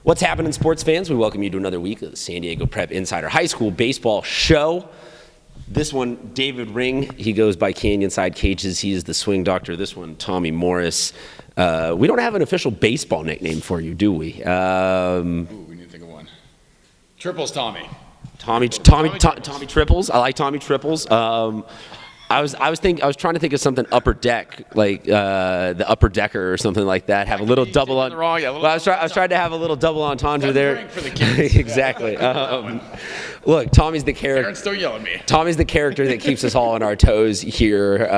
What's happening, sports fans? We welcome you to another week of the San Diego Prep Insider High School Baseball Show. This one, David Ring, he goes by Canyon Side Cages. He is the swing doctor. This one, Tommy Morris. We don't have an official baseball nickname for you, do we? We need to think of one. Triples Tommy. Tommy Triples. I like Tommy Triples. I was trying to think of something upper deck, like the upper decker or something like that. Have a little double on. Well, I was trying to have a little double entendre there. For the kids. Exactly. Look, Tommy's the character. Parents don't yell at me. Tommy's the character that keeps us all on our toes here.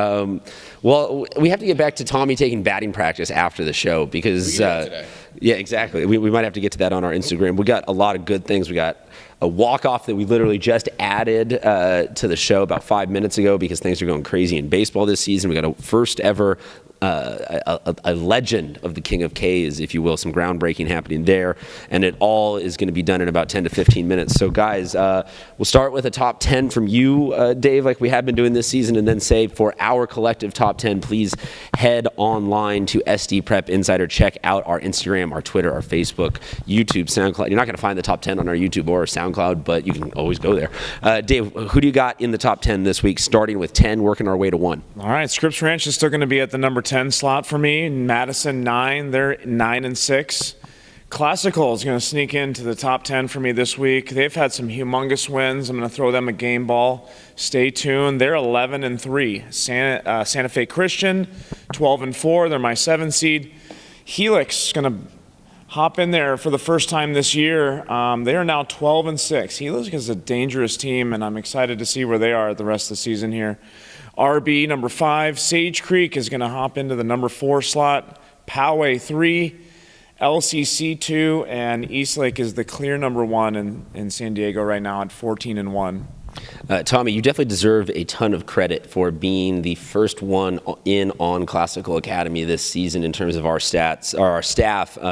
Well, we have to get back to Tommy taking batting practice after the show because. Yeah, exactly. We might have to get to that on our Instagram. We got a lot of good things. We got a walk-off that we literally just added to the show about 5 minutes ago because things are going crazy in baseball this season. We got a first ever a legend of the King of K's, if you will, some groundbreaking happening there, and it all is going to be done in about 10 to 15 minutes. So, guys, we'll start with a top 10 from you, Dave, like we have been doing this season, and then say for our collective top 10, please head online to SD Prep Insider. Check out our Instagram, our Twitter, our Facebook, YouTube, SoundCloud. You're not going to find the top 10 on our YouTube or our SoundCloud, but you can always go there. Dave, who do you got in the top 10 this week, starting with 10, working our way to 1? All right, Scripps Ranch is still going to be at the number 10 slot for me. Madison 9, they're 9 and 6. Classical is going to sneak into the top 10 for me this week. They've had some humongous wins. I'm going to throw them a game ball. Stay tuned. They're 11 and 3. Santa Fe Christian 12 and 4. They're my 7 seed. Helix is going to hop in there for the first time this year. They are now 12 and 6. Helix is a dangerous team, and I'm excited to see where they are the rest of the season here. RB number 5, Sage Creek is going to hop into the number 4 slot. Poway 3, LCC 2, and Eastlake is the clear number 1 in San Diego right now at 14 and 1. Tommy, you definitely deserve a ton of credit for being the first one in on Classical Academy this season in terms of our stats, or our staff. It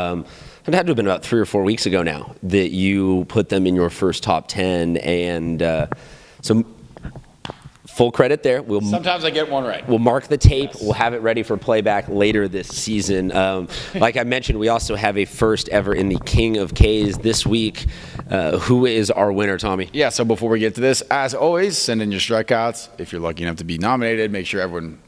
had to have been about 3 or 4 weeks ago now that you put them in your first top 10, and so full credit there. Sometimes I get one right. We'll mark the tape. Yes. We'll have it ready for playback later this season. Like I mentioned, we also have a first ever in the King of K's this week. Who is our winner, Tommy? Yeah, so before we get to this, as always, send in your strikeouts. If you're lucky enough to be nominated, make sure everyone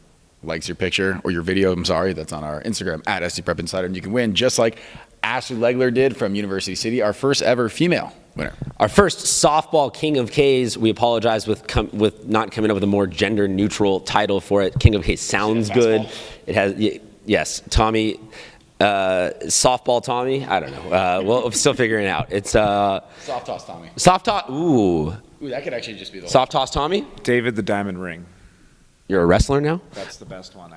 likes your picture or your video. That's on our Instagram at SD Prep Insider. And you can win just like Ashley Legler did from University City, our first ever female winner. Our first softball King of K's. We apologize with not coming up with a more gender neutral title for it. King of K's sounds good. It has, yes, Tommy, softball Tommy. I don't know. Well, I'm still figuring it out. It's soft toss Tommy. Soft toss. Ooh, that could actually just be the soft toss Tommy. David the Diamond Ring. You're a wrestler now? That's the best one.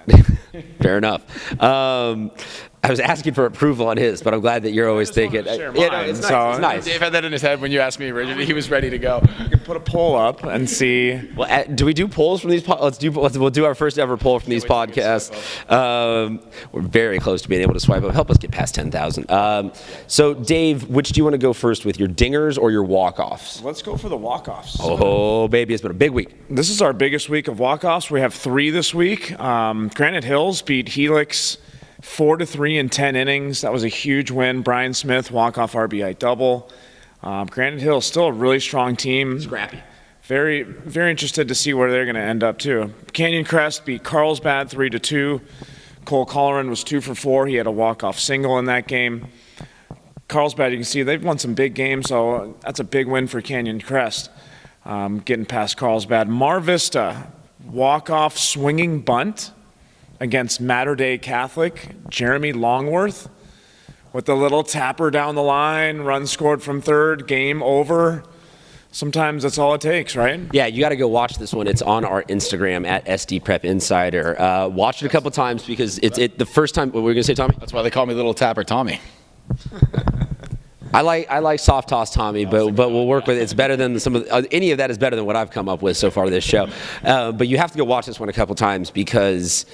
Fair enough. I was asking for approval on his, but I'm glad that you're always thinking. It's nice. Dave had that in his head when you asked me originally. He was ready to go. You can put a poll up and see. Well, do we do polls from these? We'll do our first ever poll from these podcasts. We're very close to being able to swipe up. Help us get past 10,000. So, Dave, which do you want to go first with, your dingers or your walk-offs? Let's go for the walk-offs. Oh, baby, it's been a big week. This is our biggest week of walk-offs. We have 3 this week. Granite Hills beat Helix 4-3 in 10 innings. That was a huge win. Brian Smith, walk-off RBI double. Granite Hills still a really strong team. Scrappy. Very, very interested to see where they're going to end up too. Canyon Crest beat Carlsbad 3-2. Cole Colleran was 2 for 4. He had a walk-off single in that game. Carlsbad, you can see they've won some big games, so that's a big win for Canyon Crest. Getting past Carlsbad. Mar Vista, walk-off swinging bunt against Mater Dei Catholic. Jeremy Longworth with the little tapper down the line, run scored from third, game over. Sometimes that's all it takes, right? Yeah, you got to go watch this one. It's on our Instagram at SD Prep Insider. Watch it a couple times because it's the first time. What were you going to say, Tommy? That's why they call me Little Tapper Tommy. I like soft toss Tommy, but we'll work with it. It's better than any of that is better than what I've come up with so far this show. But you have to go watch this one a couple times because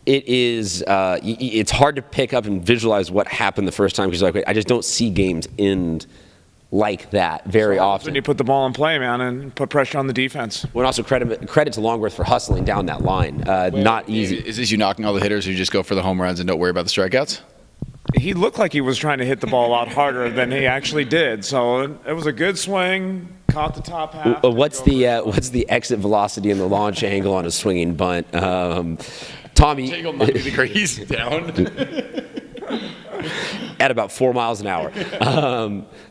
it is it's hard to pick up and visualize what happened the first time because you're like, wait, I just don't see games end like that very often. When you put the ball in play, man, and put pressure on the defense. Well, also credit to Longworth for hustling down that line. Not easy. Is this you knocking all the hitters who just go for the home runs and don't worry about the strikeouts? he looked like he was trying to hit the ball a lot harder than he actually did. So it was a good swing, caught the top half. What's the exit velocity and the launch angle on a swinging bunt? Tommy, Tangle might be the crease down. at about 4 miles an hour.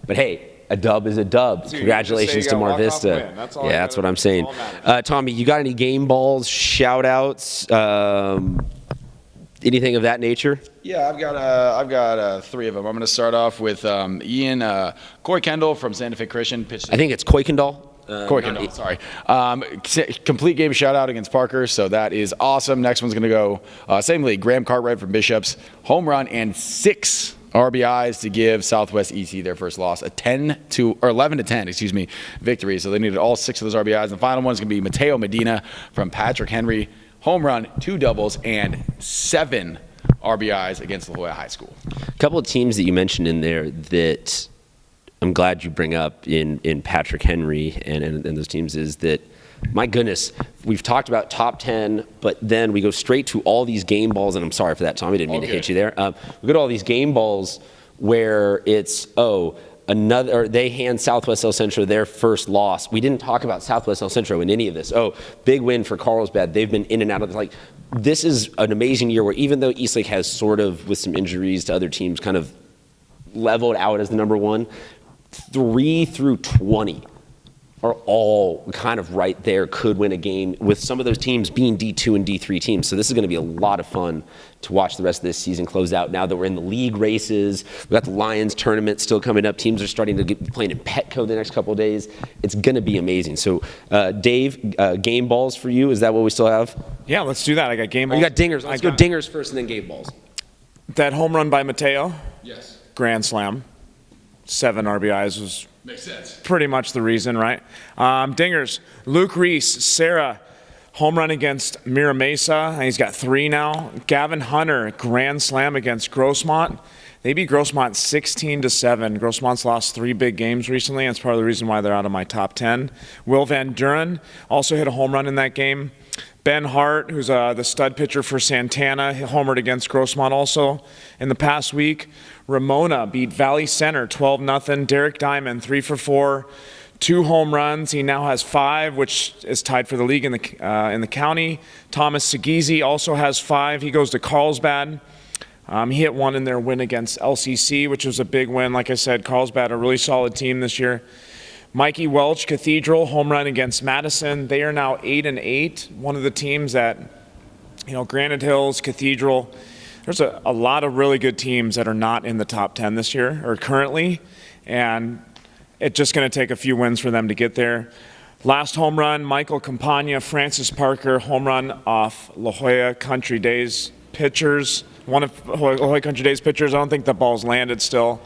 But hey, a dub is a dub. Dude, Congratulations to you Mar just say you Vista. gotta walk off win. That's all Yeah, I that's gotta what I'm do. saying. That's all that matters. Tommy, you got any game balls, shout outs, anything of that nature? Yeah, I've got 3 of them. I'm going to start off with Ian Corey Kendall from Santa Fe Christian. Pitched I think it's Kuykendall. Corey Kendall, sorry. Complete game shutout against Parker, so that is awesome. Next one's going to go same league. Graham Cartwright from Bishops, home run and 6 RBIs to give Southwest EC their first loss, a 11-10, victory. So they needed all 6 of those RBIs. And the final one's going to be Mateo Medina from Patrick Henry, home run, 2 doubles, and 7 RBIs against La Jolla High School. A couple of teams that you mentioned in there that I'm glad you bring up in Patrick Henry and those teams is that, my goodness, we've talked about top 10, but then we go straight to all these game balls, and I'm sorry for that, Tommy, didn't mean to hit you there. We go to all these game balls where it's, they hand Southwest El Centro their first loss. We didn't talk about Southwest El Centro in any of this. Big win for Carlsbad. They've been in and out of like, this is an amazing year where even though Eastlake has sort of, with some injuries to other teams, kind of leveled out as the number one, 3 through 20 are all kind of right there, could win a game, with some of those teams being D2 and D3 teams. So this is going to be a lot of fun to watch the rest of this season close out. Now that we're in the league races, we've got the Lions tournament still coming up. Teams are starting to get playing in Petco the next couple of days. It's going to be amazing. So, Dave, game balls for you. Is that what we still have? Yeah, let's do that. I got game Oh, balls. you got dingers. Let's go dingers first and then game balls. That home run by Mateo, Yes. grand slam, 7 RBIs was Makes sense. pretty much the reason, right? Dingers, Luke Reese, Sarah, home run against Mira Mesa. He's got 3 now. Gavin Hunter, grand slam against Grossmont. They beat Grossmont 16-7. Grossmont's lost 3 big games recently. That's part of the reason why they're out of my top 10. Will Van Duren also hit a home run in that game. Ben Hart, who's the stud pitcher for Santana, homered against Grossmont also in the past week. Ramona beat Valley Center 12-0. Derek Diamond 3 for 4, 2 home runs. He now has 5, which is tied for the league in the county. Thomas Segizi also has 5. He goes to Carlsbad. He hit 1 in their win against LCC, which was a big win. Like I said, Carlsbad, a really solid team this year. Mikey Welch, Cathedral, home run against Madison. They are now 8-8. One of the teams that, Granite Hills, Cathedral, there's a lot of really good teams that are not in the top 10 this year or currently, and it's just going to take a few wins for them to get there. Last home run, Michael Campagna, Francis Parker, home run off La Jolla Country Days pitchers. One of La Jolla Country Days pitchers. I don't think the ball's landed still.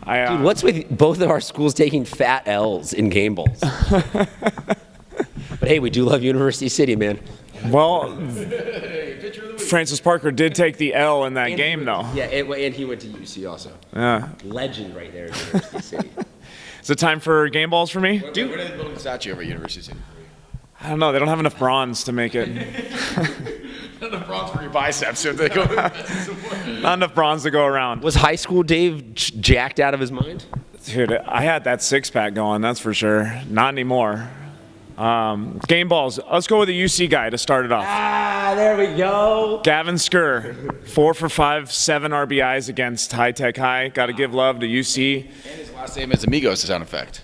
Dude, what's with both of our schools taking fat L's in game balls? But hey, we do love University City, man. Well, Francis Parker did take the L in that game, though. Yeah, and he went to UC also. Yeah. Legend right there at University City. Is it time for game balls for me? Dude, where did they build a statue over at University City? I don't know. They don't have enough bronze to make it. Not enough bronze for your biceps. So they go. Not enough bronze to go around. Was high school Dave jacked out of his mind? Dude, I had that 6-pack going, that's for sure. Not anymore. Game balls. Let's go with the UC guy to start it off. There we go. Gavin Skur, 4 for 5, 7 RBIs against High Tech High. Got to give love to UC. And his last name is Amigos to sound effect.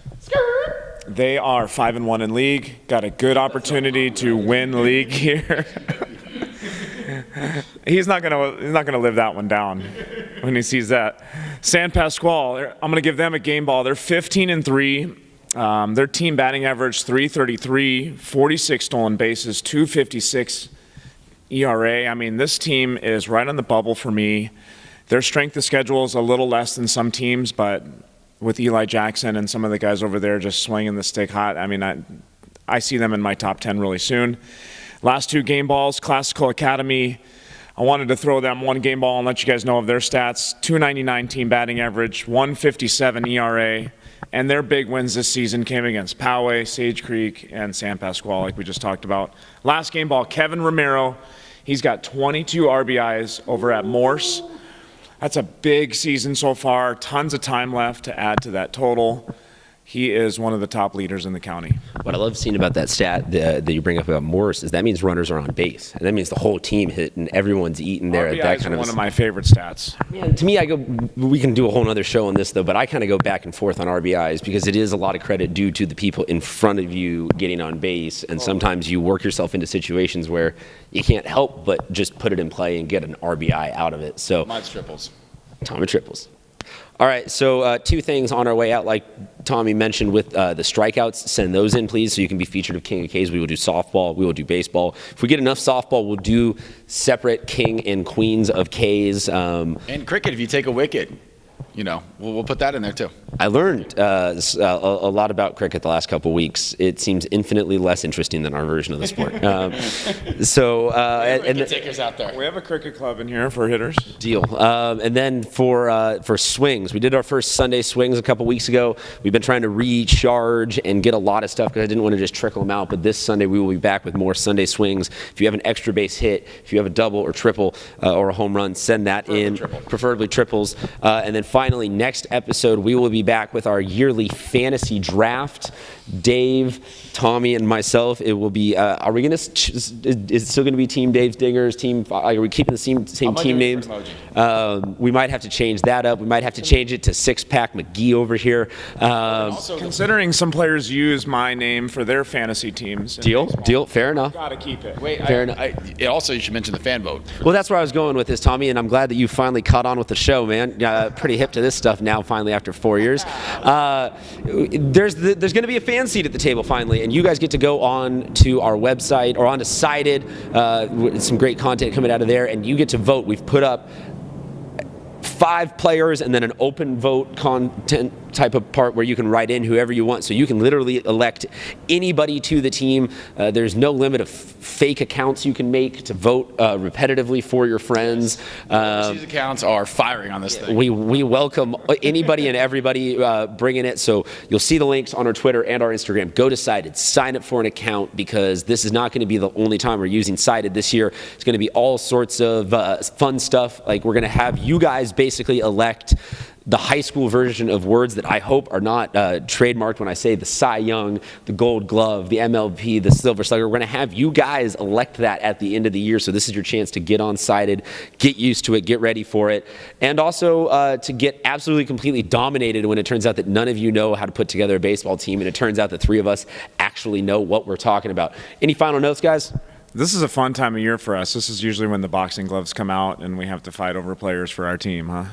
They are 5-1 in league. Got a good opportunity to win the league here. He's not gonna live that one down when he sees that. San Pasquale, I'm gonna give them a game ball. They're 15-3. Their team batting average 333, 46 stolen bases, 256 ERA. I mean, this team is right on the bubble for me. Their strength of schedule is a little less than some teams, but with Eli Jackson and some of the guys over there just swinging the stick hot, I mean, I see them in my top 10 really soon. Last 2 game balls, Classical Academy. I wanted to throw them 1 game ball and let you guys know of their stats. 299 team batting average, 157 ERA. And their big wins this season came against Poway, Sage Creek, and San Pasquale, like we just talked about. Last game ball, Kevin Romero. He's got 22 RBIs over at Morse. That's a big season so far. Tons of time left to add to that total. He is one of the top leaders in the county. What I love seeing about that stat that you bring up about Morris is that means runners are on base, and that means the whole team hit and everyone's eating there. RBIs That kind are of one of my favorite stats. Yeah, to me, we can do a whole nother show on this though, but I kind of go back and forth on RBIs because it is a lot of credit due to the people in front of you getting on base, and sometimes you work yourself into situations where you can't help but just put it in play and get an RBI out of it. So Mine's triples. Tommy triples. All right, so two things on our way out, like Tommy mentioned with the strikeouts. Send those in, please, so you can be featured of King of K's. We will do softball. We will do baseball. If we get enough softball, we'll do separate King and Queens of K's. And cricket, if you take a wicket, we'll put that in there too. I learned a lot about cricket the last couple weeks. It seems infinitely less interesting than our version of the sport. And Takers out there. We have a cricket club in here for hitters. Deal. And then for swings, we did our first Sunday swings a couple weeks ago. We've been trying to recharge and get a lot of stuff because I didn't want to just trickle them out. But this Sunday we will be back with more Sunday swings. If you have an extra base hit, if you have a double or triple or a home run, send that in. Preferably triples. And then finally, next episode we will be back with our yearly fantasy draft. Dave, Tommy, and myself. It will be. Are we gonna? Is it still gonna be Team Dave's Dingers? Are we keeping the same team names? We might have to change that up. We might have to change it to Six Pack McGee over here. Also, considering some players use my name for their fantasy teams. Deal. Fair enough. Gotta keep it. Wait, Fair enough. Also, you should mention the fan vote. Well, that's where I was going with this, Tommy, and I'm glad that you finally caught on with the show, man. Pretty hip to this stuff now, finally, after 4 years. There's going to be a fan seat at the table, finally, and you guys get to go on to our website or onto Cited. Some great content coming out of there, and you get to vote. We've put up 5 players and then an open vote content type of part where you can write in whoever you want. So you can literally elect anybody to the team. There's no limit of fake accounts you can make to vote repetitively for your friends. These accounts are firing on this thing. We welcome anybody and everybody bringing it. So you'll see the links on our Twitter and our Instagram. Go to Cited, sign up for an account because this is not going to be the only time we're using Cited this year. It's going to be all sorts of fun stuff. Like we're going to have you guys basically elect the high school version of words that I hope are not trademarked when I say the Cy Young, the Gold Glove, the MLB, the Silver Slugger. We're going to have you guys elect that at the end of the year. So this is your chance to get on Cited, get used to it, get ready for it, and also to get absolutely completely dominated when it turns out that none of you know how to put together a baseball team, and it turns out the 3 of us actually know what we're talking about. Any final notes, guys? This is a fun time of year for us. This is usually when the boxing gloves come out and we have to fight over players for our team, huh?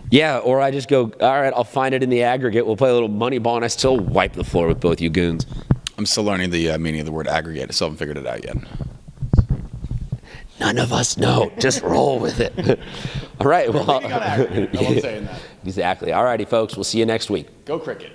Yeah, or I just go, all right, I'll find it in the aggregate. We'll play a little money ball, and I still wipe the floor with both you goons. I'm still learning the meaning of the word aggregate. I still haven't figured it out yet. None of us know. Just roll with it. All right. Well, I love saying that. Exactly. All righty, folks. We'll see you next week. Go Cricket.